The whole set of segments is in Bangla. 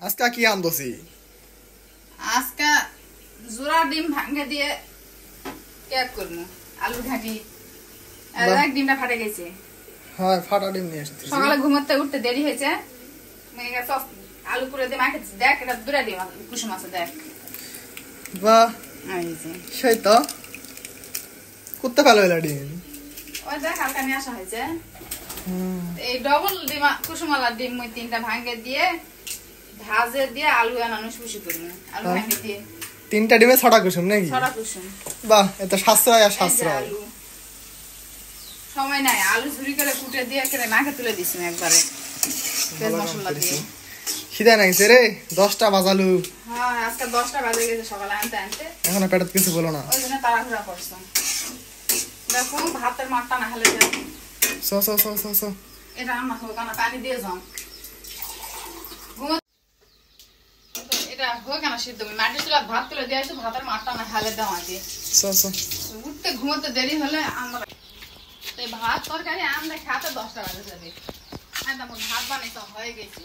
আজকে কি আনদছি আজকে জোড়া ডিম ভাঙে দিয়ে কেক করবো আলু ঘাটি এক ডিমটা ফাটে গেছে। হ্যাঁ ফাটা ডিম নিয়ে এসেছি। সকালে ঘুমাতে উঠতে দেরি হয়েছে, মেয়েকে সব আলু করে দিয়ে মাখে দেখ এটা দুটা ডিম কুসুম আছে দেখ। বাহ সেই তো কুত্তে ভালো হলো ডিম। ওই দেখ হালকা নিয়ে আসা হয়েছে। এই ডবল ডিম কুসুমালা ডিম ওই তিনটা ভাঙে দিয়ে ভাজে দিয়ে আলু আনানো খুশি করবো। আলু ভাঙে দিয়ে তিনটা ডিমে 6টা কুসুম নাকি? 6টা কুসুম। বাহ এত সাশ্রয় আর সাশ্রয়। সময় নাই, আলু ঝুরি করে কুটে দিয়ে কেটে মাখে তুলে দিছি একবারে তেল মশলা দিয়ে। খিদে নাইছে রে, 10টা বাজালু। হ্যাঁ আজকে 10টা বাজে গেছে সকালে আনতে আনতে। এখনো পেটত কিছু বলো না। ওই জন্য তাড়াহুড়া করছো। দেখো ভাতের মাঠটা না হলে সো এটা রান্না হোক না, পানি দিয়ে যাও এটা হোক না সিদ্ধ। মাটি চুলা ভাত তুলে দিয়ে আসো, ভাতের মাঠটা না হালে দেওয়া দিয়ে উঠতে ঘুমোতে দেরি হলে আমরা ভাত তরকারি আমরা খাতে 10টা বাজে যাবে। ভাত বানাইতে হয়ে গেছে।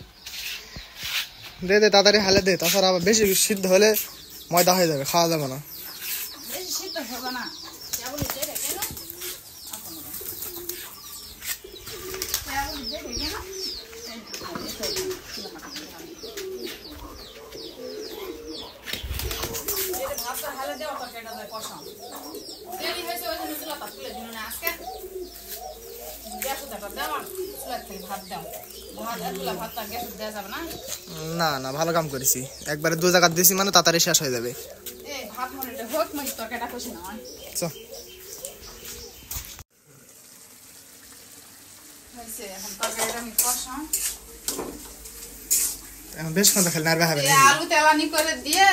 দে দে তাড়াতাড়ি হালে দে, তাছাড়া আবার বেশি সিদ্ধ হলে ময়দা হয়ে যাবে, খাওয়া যাবে না। বেশি সিদ্ধ হবে না, না না ভালো কাম করেছি, একবারে 2 জায়গা দিয়েছি মানে তাড়াতাড়ি শেষ হয়ে যাবে। বেশ খালি নাড়বে হবে না। আলু তেলানি করে দিয়ে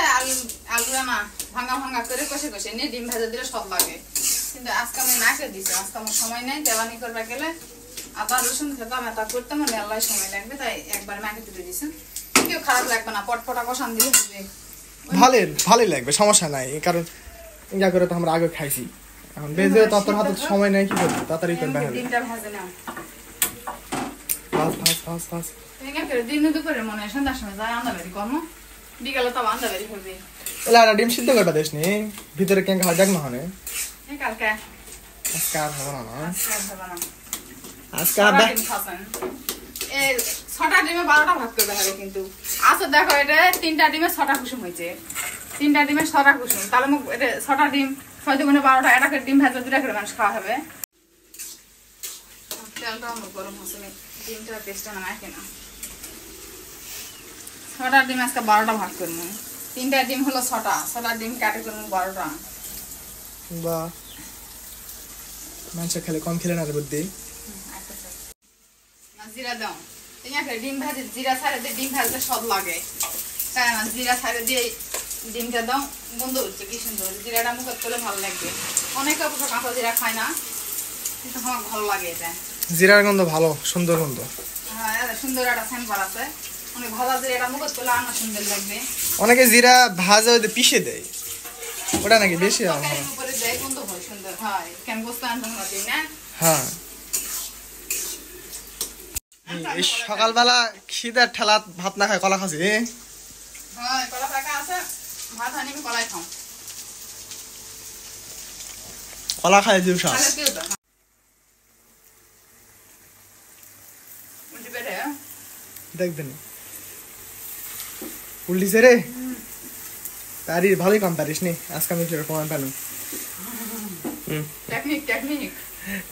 আলু না ভাঙা ভাঙা করে কষে কষে নিয়ে ডিম ভেজে দিলে সব লাগে, কিন্তু আজকে আমি না করে দিছি। আজকে আমার সময় নেই, তেলানি করবে গেলে আদা রসুন খেতাম এটা করতে আমার মেলায় সময় লাগবে, তাই একবার মাকে তুলে দিছি। কেউ খারাপ লাগবে না, পটপটা কষান দিলে ভালোই লাগবে, সমস্যা নাই। কারণ ইয়া করে তো আমরা আগে খাইছি, এখন বেজে তো তোর হাতে সময় নাই, কি করবি তাড়াতাড়ি করবে হবে। ডিমটা ভেজে নাও ফাস দিন দুপুরে মনে হয় সন্ধ্যার সময় যায় আন্দাবাড়ি কর্ম, বিকালে তো আন্দাবাড়ি হবে। এলা ডিম সিদ্ধ করবা দেশ নি ভিতরে কেন খাওয়া যাক না হনে কালকে আজকে আর হবে না। আজকে আর ডিম খাবেন এই 6টা ডিমে 12টা ভাগ করতে হবে কিন্তু। আচ্ছা দেখো এটা 3টা ডিমে 6টা কুসুম হয়েছে, 3টা ডিমে 6টা কুসুম, তাহলে মুখ এটা 6টা ডিম 6 দুগুণে 12টা, এটা করে ডিম ভাজা 2টা করে মানুষ খাওয়া হবে। তেলটা আমার গরম হচ্ছে না, ডিমটা পেস্টটা না মাখে না। 6টা ডিম আজকে 12টা ভাগ করবো, 3টা ডিম হলো 6টা ডিম কাটে করবো 12টা। বা মানুষ খেলে কম খেলে না রে বুদ্ধি। জিরা দাও ডিম ভাজে, জিরা ছাড়ে দিয়ে ডিম ভাজতে সব লাগে, তাই না? জিরা ছাড়ে দিয়ে ডিমটা দাও, বন্ধু হচ্ছে কি সুন্দর। জিরাটা মুখে তোলে ভালো লাগবে। অনেকে অবশ্য কাঁচা জিরা খায় না, কিন্তু আমার ভালো লাগে এটা। জিরার গন্ধ ভালো, সুন্দর গন্ধ। হ্যাঁ সুন্দর একটা সেন্ট আছে, অনেক ভাজা জিরাটা মুখে তোলে আমার সুন্দর লাগবে। অনেকে জিরা ভাজা ওই পিষে দেয়, ওটা নাকি বেশি উপরে দেয়, গন্ধ হয় সুন্দর হয়। কেন বসতে আনতে হবে না? হ্যাঁ এই সকালবেলা খিদার ঠেলাত ভাত না খায় কলা খাসি। হ্যাঁ কলা পাকা আছে, ভাত আনি কলাই খাও। কলা খায় দিও শাস দেখবেন উল্টিছে রে। তারই ভালোই কাম পারিস নি, আজকে আমি প্রমাণ পেলাম।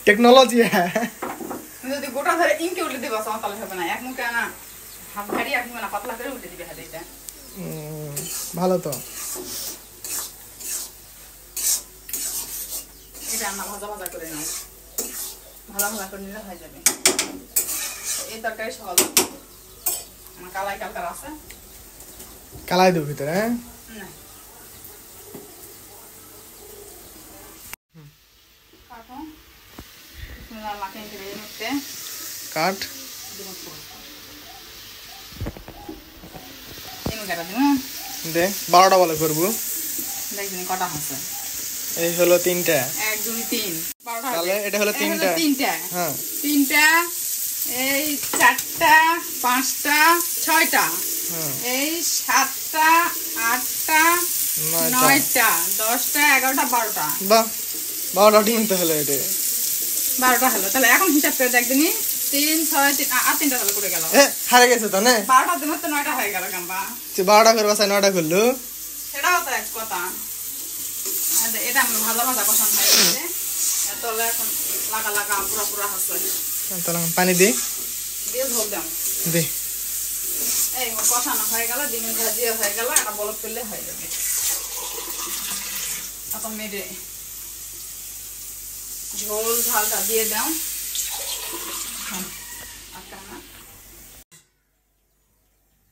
টেকনোলজি হ্যাঁ। যদি গোটা ধরে ইনকে উল্টে দিবা তাহলে হবে না, এক মুখে না হাফ ভারী, এক মুখে না পাতলা করে উল্টে দিবে হাতে। এটা ভালো তো, এটা রান্না ভাজা ভাজা করে নাও, ভাজা ভাজা করে নিলে হয়ে যাবে। এই তরকারি সহজ, আমার কালাই কালকার আছে, কালাই দেব ভিতরে। হ্যাঁ কাট দে 12টা বলে করবো। দেখবেন কটা আছে, এই হলো 3টা, 1 2 3 তাহলে এটা হলো 3টা। হ্যাঁ 3টা, এই 4টা 5টা 6টা এই 7টা 8টা 9টা 10টা 11টা 12টা বাহ 12টা ডিম তো হলো এটা 12টা হলো তাহলে এখন হিসাব করে দেখ দিনি 3 6 3 আর 3টা হলো করে গেল হারে গেছে তো না 12টা দিন তো 9টা হয়ে গেল গাম্বা 12টা করে বাসায় 9টা করলো সেটাও তো এক কথা এটা আমরা ভাজা ভাজা কষানো হয়ে গেছে তাহলে এখন লাগা লাগা পুরা পুরা হাসছে তাহলে পানি দে দিয়ে ঝোল দাও দে এই কষানো হয়ে গেল ডিমের ভাজিও হয়ে গেল একটা বলক করলে হয়ে যাবে এখন মেরে ঝোল ঝালটা দিয়ে দাও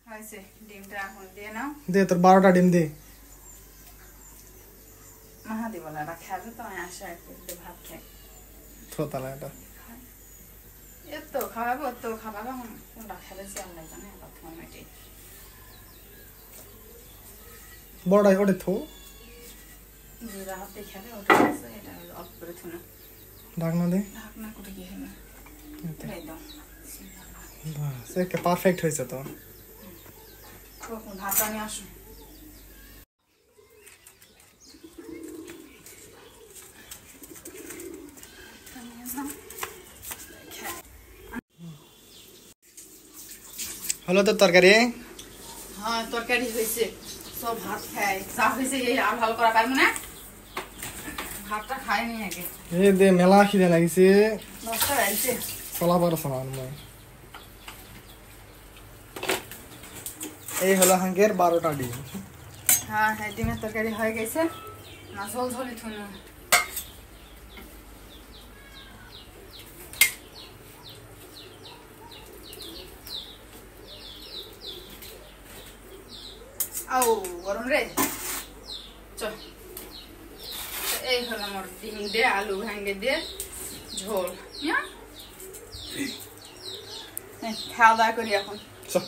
হয়েছে ডিমটা এখন দিয়ে নাও দে তোর 12টা ডিম দে মাহাদি বলে এটা খাবে তো আমি আসা একটু ভাত খাই থোতালা এটা এত খাওয়াবো তো খাওয়াবো কোনটা খেলেছি আল্লাহ জানে মেটে বড়াই ওটা থো জিরা হাতে খেলে ওটা আছে এটা অল্প করে থুনা ঢাকনা দে ঢাকনা করে কি হবে এই দাও বাস একে পারফেক্ট হয়েছে তো কখন ভাতটা নিয়ে আসো হলো তো তরকারি হ্যাঁ তরকারি হয়েছে সব ভাত খাই চা হয়েছে এই আর ভালো করা পারবো না ভাতটা খাইনি আগে এই দে মেলা খিদে লাগিছে 10টা বাজছে চলা পারছ না মই এই হলো হাঙ্গের 12টা ডিম হ্যাঁ হ্যাঁ ডিমের তরকারি হয়ে গেছে না ঝোল ঝোলই থুন আও গরম রে চল এই হলো আমার ডিম দিয়ে আলু ভাঙ্গে দিয়ে ঝোল খাওয়া দাওয়া করি এখন চল